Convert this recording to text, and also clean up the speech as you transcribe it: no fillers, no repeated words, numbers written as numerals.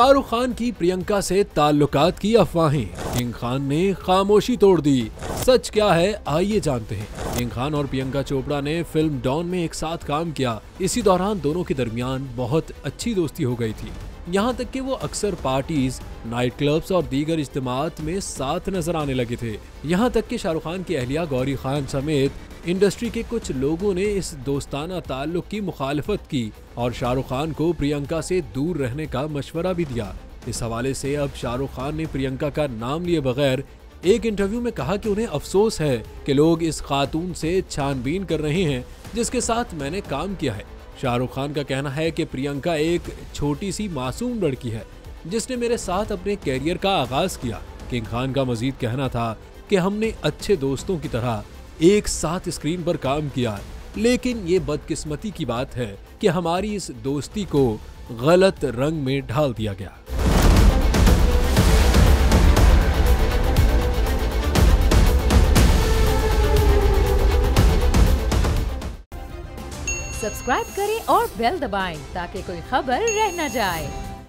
शाहरुख खान की प्रियंका से ताल्लुकात की अफवाहें, किंग खान ने खामोशी तोड़ दी। सच क्या है, आइए जानते हैं। किंग खान और प्रियंका चोपड़ा ने फिल्म डॉन में एक साथ काम किया। इसी दौरान दोनों के दरमियान बहुत अच्छी दोस्ती हो गई थी, यहाँ तक कि वो अक्सर पार्टीज, नाइट क्लब्स और दीगर इज्तिमात में साथ नजर आने लगे थे। यहाँ तक कि शाहरुख खान की अहलिया गौरी खान समेत इंडस्ट्री के कुछ लोगों ने इस दोस्ताना ताल्लुक की मुखालफत की और शाहरुख खान को प्रियंका से दूर रहने का मशवरा भी दिया। इस हवाले से अब शाहरुख खान ने प्रियंका का नाम लिए बगैर एक इंटरव्यू में कहा कि उन्हें अफसोस है कि लोग इस खातून से छानबीन कर रहे हैं जिसके साथ मैंने काम किया है। शाहरुख खान का कहना है कि प्रियंका एक छोटी सी मासूम लड़की है जिसने मेरे साथ अपने कैरियर का आगाज किया। किंग खान का मजीद कहना था कि हमने अच्छे दोस्तों की तरह एक साथ स्क्रीन पर काम किया, लेकिन ये बदकिस्मती की बात है कि हमारी इस दोस्ती को गलत रंग में ढाल दिया गया। सब्सक्राइब करें और बेल दबाएं ताकि कोई खबर रह न जाए।